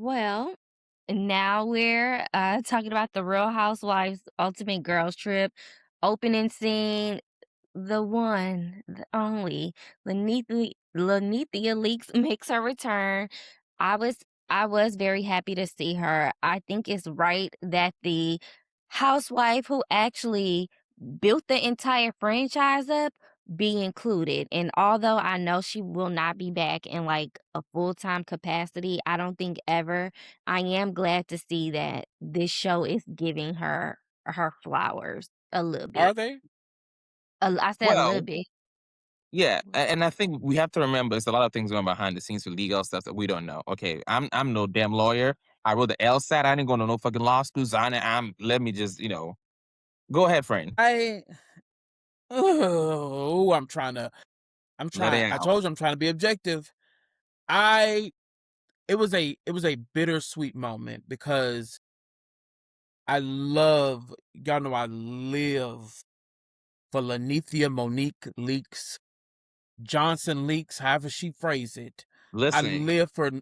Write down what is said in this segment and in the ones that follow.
Well, now we're talking about the Real Housewives Ultimate Girls Trip opening scene. The one, the only, Lanithia Leaks makes her return. I was I was very happy to see her. I think it's right that the housewife who actually built the entire franchise up be included. And although I know she will not be back in like a full-time capacity, I don't think ever, I am glad to see that this show is giving her flowers a little bit. Are they? I said a little Well, bit. yeah, and I think we have to remember there's a lot of things going behind the scenes with legal stuff that we don't know. Okay, I'm no damn lawyer. I wrote the LSAT. I didn't go to no fucking law school. So I'm let me just go ahead, friend. I oh, Let it I out. told you I'm trying to be objective. I it was a bittersweet moment because y'all know I live for Lanithia Monique Leaks, Johnson Leaks, however she phrased it. Listen,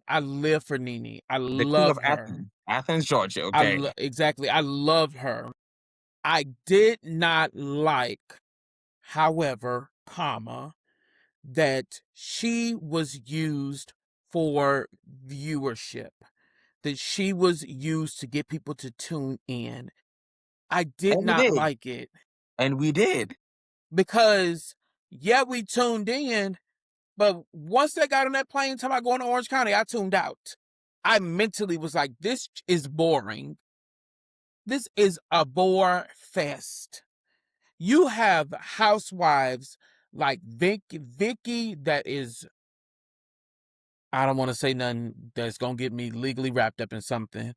I live for Nene. I the Queen of love her. Athens, Athens, Georgia. Okay, Exactly. I love her. I did not like, however, that she was used for viewership, that she was used to get people to tune in. I did and we not did, like it and we did. because, yeah, we tuned in, but once they got on that plane talking about going to Orange County, I tuned out. I mentally was like, this is boring. This is a bore fest. You have housewives like Vicky that is, I don't want to say nothing that's gonna get me legally wrapped up in something.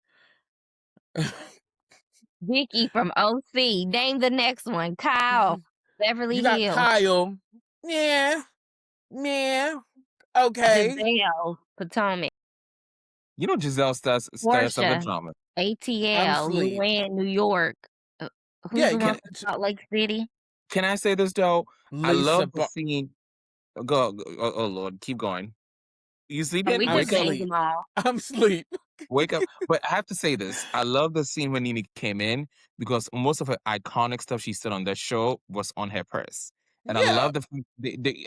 Vicky from OC. Name the next one. Kyle, You Beverly got Hills, Kyle. Yeah, yeah, okay. Giselle, Potomac, You know Giselle stirs up the Portia, drama. I'm ATL, sleep. Luann, New York. Uh, who's Yeah, the one from Salt Lake City? Can I say this though? I Lisa. love the scene. Oh Lord, keep going. You And sleeping? we I'm just Wake up. named sleep. them all. I'm sleep. Wake up. But I have to say this. I love the scene when Nene came in because most of her iconic stuff she said on that show was on her purse. And I Yeah, love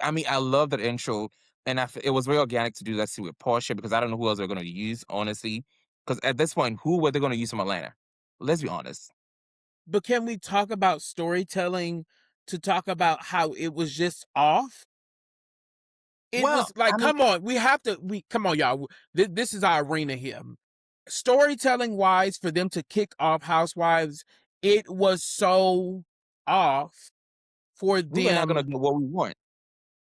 I mean, I love that intro. And it was very organic to do that scene with Portia because I don't know who else they're going to use, honestly. Because at this point, who were they going to use from Atlanta? Let's be honest. but can we talk about storytelling to talk about how it was just off? It Well, was like, I mean, come on, we come on, y'all. This is our arena here. Storytelling wise, for them to kick off Housewives, it was so off for we were not going to them. get what we want.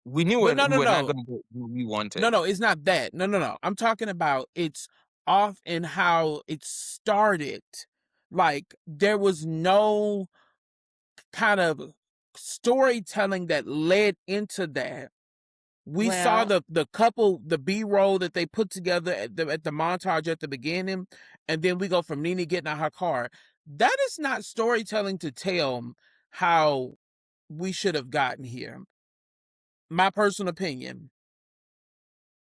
We knew But no, we no, were not no, going to get what we no, wanted. no, it's not that. No, no, no. I'm talking about it's off in how it started. Like there was no kind of storytelling that led into that. We saw Well, the couple, the B-roll that they put together at the montage at the beginning, and then we go from Nene getting out her car. That is not storytelling to tell how we should have gotten here. My personal opinion.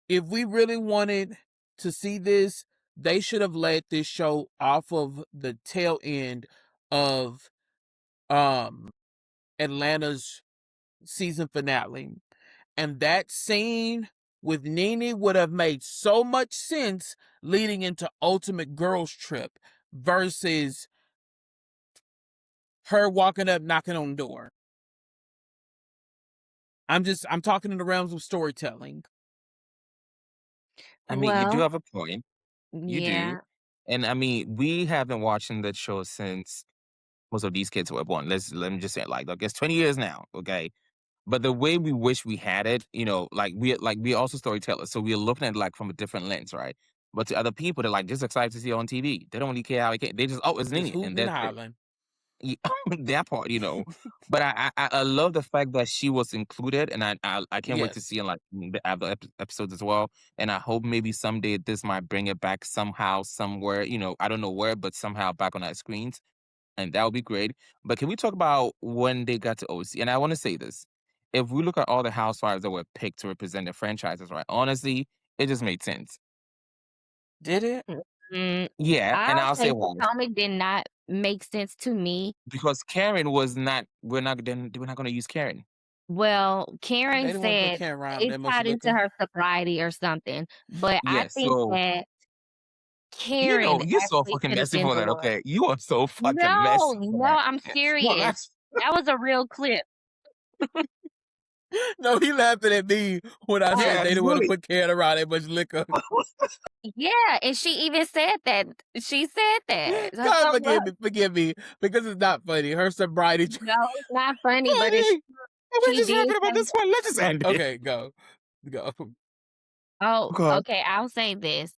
If we really wanted to see this, they should have led this show off of the tail end of um Atlanta's season finale. And that scene with Nene would have made so much sense leading into Ultimate Girls Trip versus her walking up, knocking on the door. I'm talking in the realms of storytelling. I mean, you do well, have a point. You do. yeah. And I mean, we have been watching that show since most of these kids were born. Let me just say it like, I guess 20 years now. Okay. But the way we wish we had it, like we're also storytellers. So we're looking at it like from a different lens, right? But to other people, they're like just excited to see it on TV. They don't really care how it came. They just, oh, it's Just Nene, hooting and and that's it. hollering. Yeah, that part. But I love the fact that she was included, and I can't wait to Yes. see in like the other episodes as well. And I hope maybe someday this might bring it back somehow, somewhere. I don't know where, but somehow back on our screens, and that would be great. But can we talk about when they got to OC? And I want to say this: if we look at all the housewives that were picked to represent the franchises, right? Honestly, it just made sense. Did it? Mm, Yeah, and I'll I'll say say why. Potomac did not make sense to me. Because Karen was not. We're not going to use Karen. Well, They Karen didn't want to put said Karen around it that much tied into liquor. her sobriety or something, but I Yes. think So that Karen you're so actually fucking could have messy been for the that. one. Okay, you are so fucking No, messy for no, that. I'm No, serious. that's That was a real clip. No, he laughing at me when I said yeah, they Oh, didn't want to really. put Karen around that much liquor. yeah, and she even said that. She said that. So God, look, forgive me, because it's not funny. Her sobriety. no, it's not funny, but it's Funny. We're she just did rapping about say, this one. Let's just end it. Okay, go, go. oh, God. okay, I'll say this.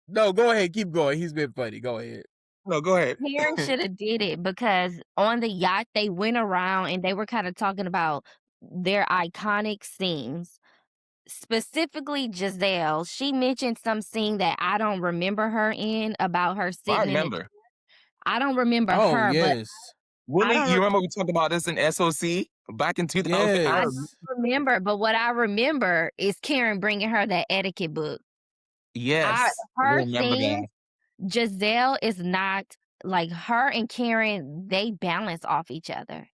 No, go ahead, keep going. He's been funny. Go ahead. No, go ahead. Karen should have did it because on the yacht they went around and they were kind of talking about their iconic scenes. Specifically Giselle, she mentioned some scene that I don't remember her in about her I sitting in a remember. I don't remember Oh her, but yes, I Willie, don't you re remember we talked about this in SOC back in 2000? I I remember. yes, don't remember, but what I remember is Karen bringing her that etiquette book. I Yes, I her remember that. scenes, Giselle is not like her and Karen, they balance off each other.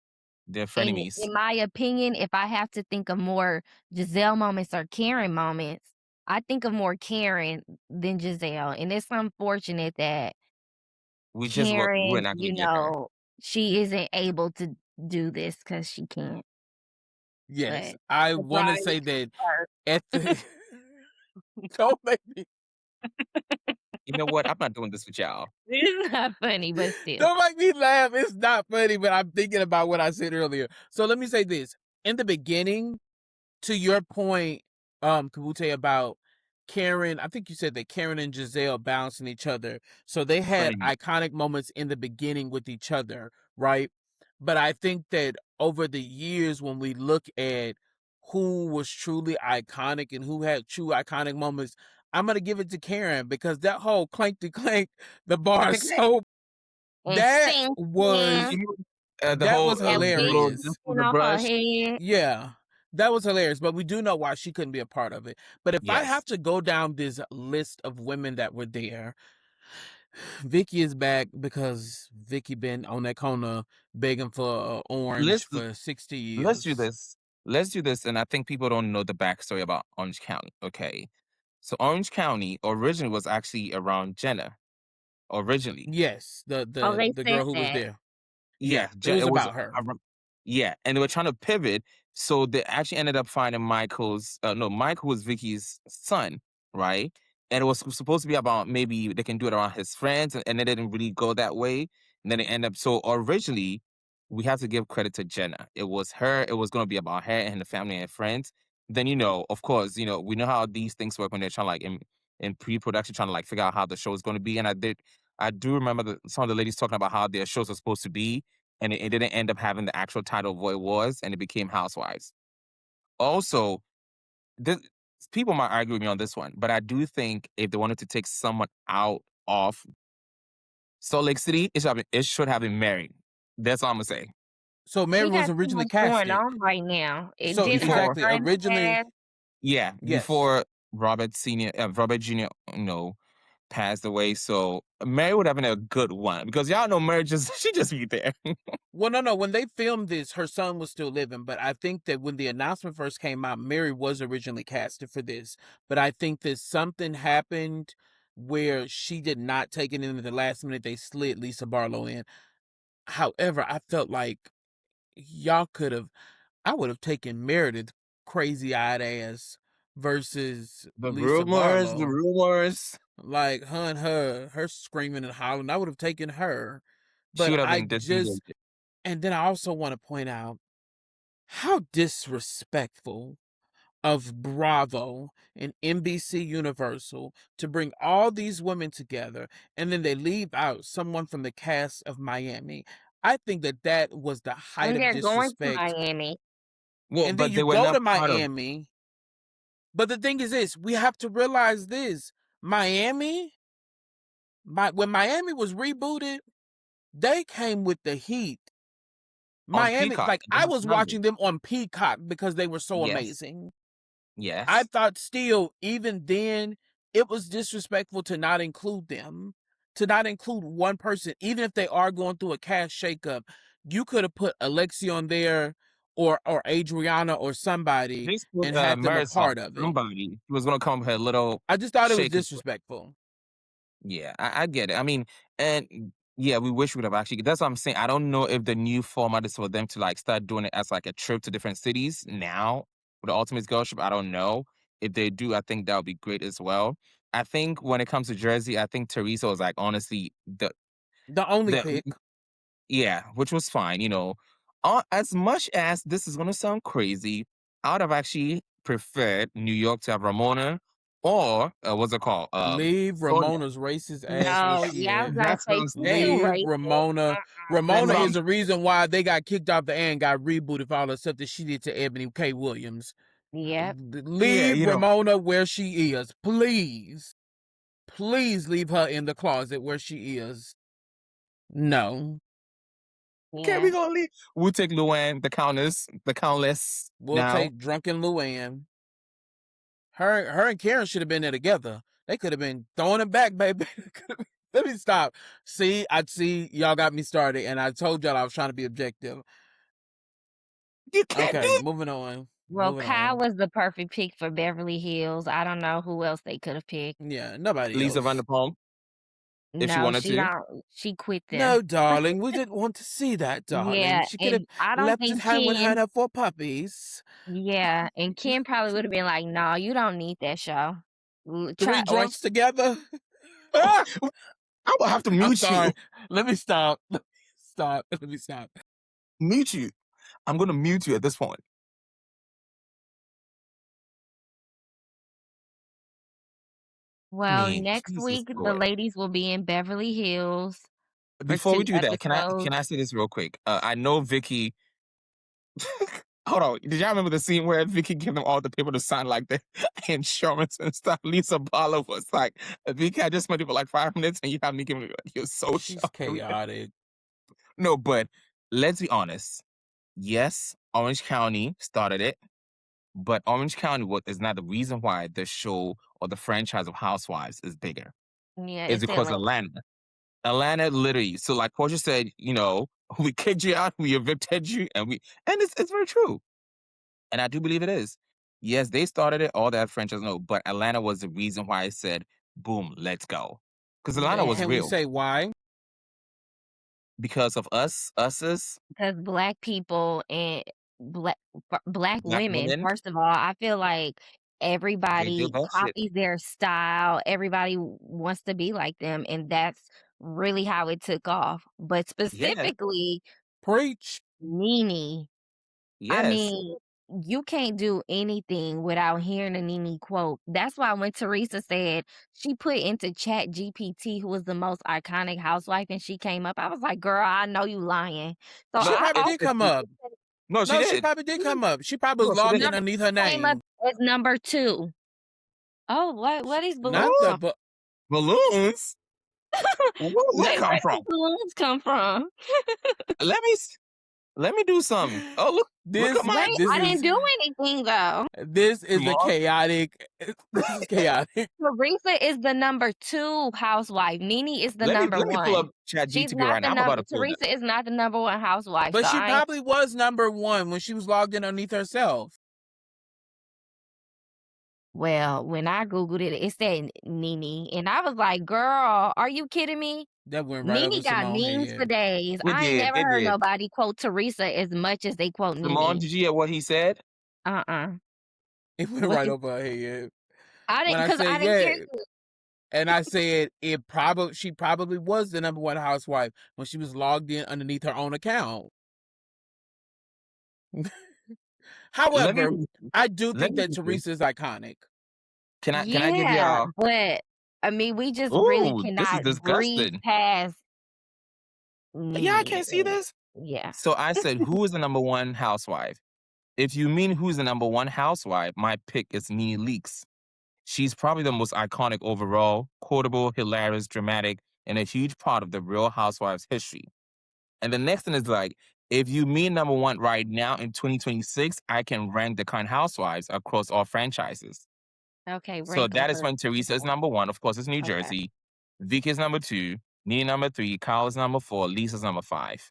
They're And frenemies. in my opinion, if I have to think of more Giselle moments or Karen moments, I think of more Karen than Giselle. And it's unfortunate that We're Karen, not gonna get her. she isn't able to do this because she can't. yes. But I want to sobriety say that hurt. at the don't make me You know what? I'm not doing this with y'all. It's not funny, but still. don't make me laugh. It's not funny, but I'm thinking about what I said earlier. So let me say this: in the beginning, to your point, Kabute, about Karen, I think you said that Karen and Giselle balancing each other. So they had Frenemies. iconic moments in the beginning with each other, right? But I think that over the years, when we look at who was truly iconic and who had true iconic moments, I'm gonna give it to Karen, because that whole clank to clank the bar soap, And that sing, was sing, You know, the that whole was that wig blow just hilarious. for coming the off her brush. head. Yeah, that was hilarious, but we do know why she couldn't be a part of it. But if I Yes. have to go down this list of women that were there, Vicky is back because Vicky been on that corner begging for orange Let's for 60 let's do years. this. Let's do this, and I think people don't know the backstory about Orange County. Okay, so Orange County originally was actually around Jenna. Originally, Yes, Oh, they the said girl who was that. there. yeah, Yeah, it was It was. about her. Yeah, and they were trying to pivot, so they actually ended up finding Michael's. No, Michael was Vicky's son, right? And it was supposed to be about maybe they can do it around his friends, and it didn't really go that way. And then it ended up. So originally, we have to give credit to Jenna. It was her. It was going to be about her and the family and friends. Then of course, we know how these things work when they're trying like in pre-production, trying to like figure out how the show is going to be. And I do remember some of the ladies talking about how their shows are supposed to be, and it didn't end up having the actual title of what it was, and it became Housewives. Also, this, people might argue with me on this one, but I do think if they wanted to take someone out of Salt Lake City, it should have been married. That's all I'm gonna say. So Mary We was got too originally much going casted. on right now. It So didn't her Before, exactly, son originally, pass? yeah, yes. before Robert Jr. Passed away, so Mary would have been a good one because y'all know Mary just she just be there. Well, no, no. When they filmed this, her son was still living. But I think that when the announcement first came out, Mary was originally casted for this. But I think that something happened where she did not take it in at the last minute. They slid Lisa Barlow in. However, I felt like y'all could have. I would have taken Meredith crazy eyed ass versus The Lisa rumors, the Barlow. rumors. Like her screaming and hollering. I would have taken her. She But would have I been just, disfigured. and then I also want to point out how disrespectful of Bravo and NBC Universal to bring all these women together and then they leave out someone from the cast of Miami. I think that that was the height And of they're going to disrespect. Miami. Well, And then but you they were go to not part of. Miami, but the thing is this, we have to realize this. Miami, when Miami was rebooted, they came with the heat. On Miami, Peacock. like They I have was numbers. watching them on Peacock because they were so Yes. amazing. I Yes. thought still, even then, it was disrespectful to not include them, to not include one person, even if they are going through a cast shakeup. You could have put Alexi on there or Adriana or somebody This put and had them a Marisol, part of it. somebody who was gonna come with her little I just thought it was shaky. disrespectful. Yeah, I get it. I mean, and yeah, we wish we'd have actually. That's what I'm saying. I don't know if the new format is for them to like start doing it as like a trip to different cities now with the Ultimate Girls Trip. I don't know if they do. I think that would be great as well. I think when it comes to Jersey, I think Teresa was like honestly The only the pick. yeah, which was fine. As much as this is gonna sound crazy, I would have actually preferred New York to have Ramona or what's it called? Leave Sonia. Ramona's racist ass where No, she yeah, I was is. gonna That's what say I'm she's too saying. Leave racist. Ramona. That's Ramona what is I'm the reason why they got kicked off the air and got rebooted for all the stuff that she did to Ebony K. Williams. Yep. yeah, Leave Ramona where she is. Please. Please leave her in the closet where she is. No. okay, we Yeah. gonna leave. We'll take Luann, the Countess We'll now. take drunken Luann. Her and Karen should have been there together. They could have been throwing it back, baby. Let me stop. See, y'all got me started, and I told y'all I was trying to be objective. You can't Okay, do moving on. Well, Moving Kyle on. was the perfect pick for Beverly Hills. I don't know who else they could have picked. Yeah, nobody Lisa else. Vanderpump if she No, wanted she to. don't. She quit them. No, darling, we didn't want to see that, darling. Yeah, She could have and I don't left it think hang with Ken. Hannah for puppies. Yeah, and Ken probably would have been like, "No, you don't need that show." Three Try or drunks together. Oh, Ah! I will have to I'm mute you. sorry. Let me stop. Stop. Let me stop. Mute you. I'm gonna mute you at this point. I well, mean, next Jesus week the Lord. ladies will be in Beverly Hills for Before we 2 do that, can episodes. I say this real quick? I know Vicky. Hold on. Did y'all remember the scene where Vicky gave them all the people to sign like the insurance and stuff? Lisa Barlow was like, Vicky, I just met you for like 5 minutes and you have me giving me like your social. She's chaotic. No, but let's be honest. Yes, Orange County started it, but Orange County is not the reason why the show or the franchise of Housewives is bigger. Yeah, It's it's because Atlanta. Atlanta. Atlanta literally. So like Portia said, we kicked you out, we evicted you, and it's very true. And I do believe it is. Yes, they started it, all that franchise, no, but Atlanta was the reason why I said, boom, let's go. Because Atlanta was Yeah, Can we real. say why? Because of uses, because black people and black black black women, women, first of all, I feel like they do everybody that shit. copies their style. Everybody wants to be like them, and that's really how it took off. But Yeah, specifically, Preach. Nene. I yes. mean, you can't do anything without hearing a Nene quote. That's why when Teresa said she put into Chat GPT who was the most iconic housewife and she came up, I was like, girl, I know you lying. So No, She I probably did come up. no, she No, she did. probably did come up. She probably No, was she logged did. in no, underneath her came up name. as number 2. Oh, what these Not balloons Oh, the come but balloons? Where did that come Where from? these balloons come from? Let me let me do something. Oh, look at this my Wait, this I didn't is do anything though. this is a mom. chaotic this is chaotic. Teresa is the number 2 housewife. Nene is the number Let me pull 1. up Chat She's GTP not right the now. I'm about number to pull that. Teresa is not the number 1 housewife. But So she I ain't probably was number 1 when she was logged in underneath herself. well, when I Googled it, it said Nene. And I was like, girl, are you kidding me? That went right over Nene got Simone's memes for head. days. It I ain't did. never It heard did. nobody quote Teresa as much as they quote Simone, Nene. did you hear what he said? Uh-uh. It went What right you over her head. I When didn't I because said I didn't hear yeah, you. and I said she probably was the number 1 housewife when she was logged in underneath her own account. Let me However, I do let think me that Teresa is iconic. can I give Yeah, y'all but I mean, we just really ooh, this is cannot breeze disgusting. past Yeah, I Nene. can't see this. Yeah. So I said, who is the number 1 housewife? If you mean who's the number 1 housewife, my pick is Nene Leakes. She's probably the most iconic overall, quotable, hilarious, dramatic, and a huge part of the Real Housewives history. And the next thing is like, if you mean number 1 right now in 2026, I can rank the current housewives across all franchises. Okay, So rank them that is first. when Teresa is number 1. Of course, it's New Okay. Jersey. Vicky is number 2. Nina number 3. Kyle is number 4. Lisa's number 5.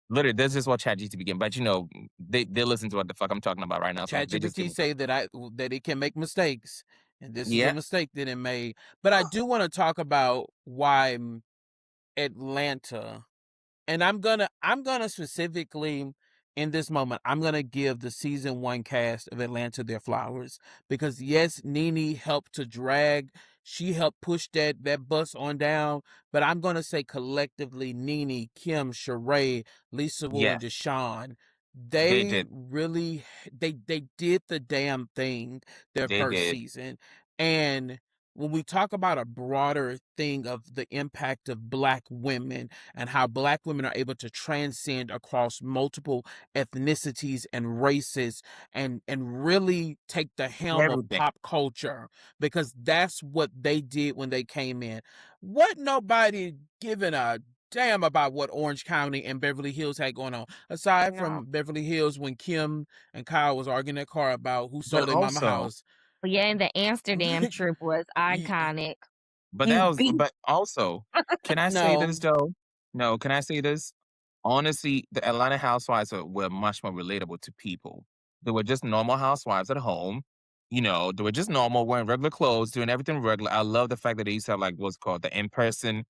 Literally, this is what ChatGPT begin. But they listen to what the fuck I'm talking about right now, so they just give ChatGPT me stuff. say that it can make mistakes, and this is a Yeah, mistake that it made. But I do want to talk about why Atlanta. And I'm gonna specifically in this moment, I'm gonna give the season 1 cast of Atlanta their flowers because yes, Nene helped to drag. She helped push that bus on down. But I'm gonna say collectively, Nene, Kim, Sheree, Lisa Wu, yeah, and Deshawn, they they did. really they did the damn thing their They first did. season. And when we talk about a broader thing of the impact of Black women and how Black women are able to transcend across multiple ethnicities and races and really take the helm of Everything. pop culture because that's what they did when they came in. What nobody giving a damn about what Orange County and Beverly Hills had going on aside No. from Beverly Hills when Kim and Kyle was arguing their car about who But sold their mama also house. But yeah, and the Amsterdam trip was Y- iconic. But You beat but also, can I say this no, though? No, can I say this? Honestly, the Atlanta housewives were much more relatable to people. They were just normal housewives at home. They were just normal, wearing regular clothes, doing everything regular. I love the fact that they used to have like what's called the in-person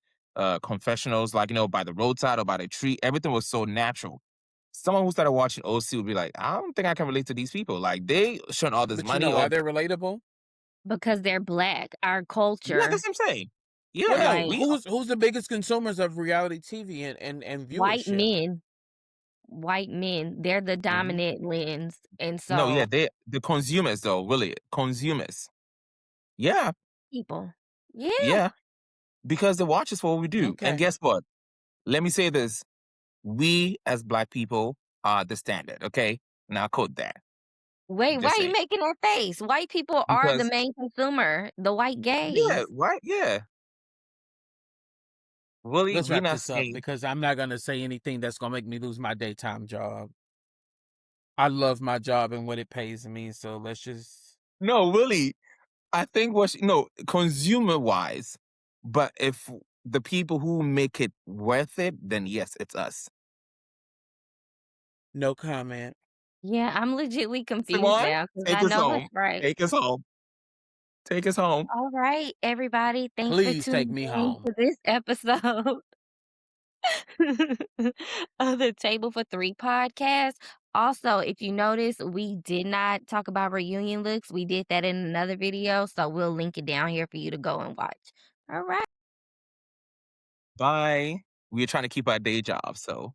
confessionals, like by the roadside or by the tree. Everything was so natural. Someone who started watching OC would be like, I don't think I can relate to these people. Like they showing all this but you money know or why they're relatable? because they're Black. Our yeah, culture, that's what I'm saying. Well, Yeah, no, like who's the biggest consumers of reality TV and white viewership? men, they're the mhm. dominant lens. And No, so yeah, the consumers though, really, consumers. Yeah, people. Yeah. yeah, because they watch us for what we do. And Okay. guess what? Let me say this. We as Black people are the standard, okay? Now quote that. Wait, why Just are you saying. making that face? White people are the Because main consumer, the white yeah, gays. right, yeah. Really, Let's we're wrap not this up saying because I'm not gonna say anything that's gonna make me lose my daytime job. I love my job and what it pays me, so let's just no, really. I think no, consumer wise, but if the people who make it worth it, then yes, it's us. no comment. Yeah, I'm legitly confused Simone, now because take I us know home. that's right. Take us home. Take us home. All right, everybody. Thanks for Please take tuning me in home. to this episode of the Table for Three podcast. Also, if you notice, we did not talk about reunion looks. We did that in another video, so we'll link it down here for you to go and watch. All right. Bye. We're trying to keep our day job, so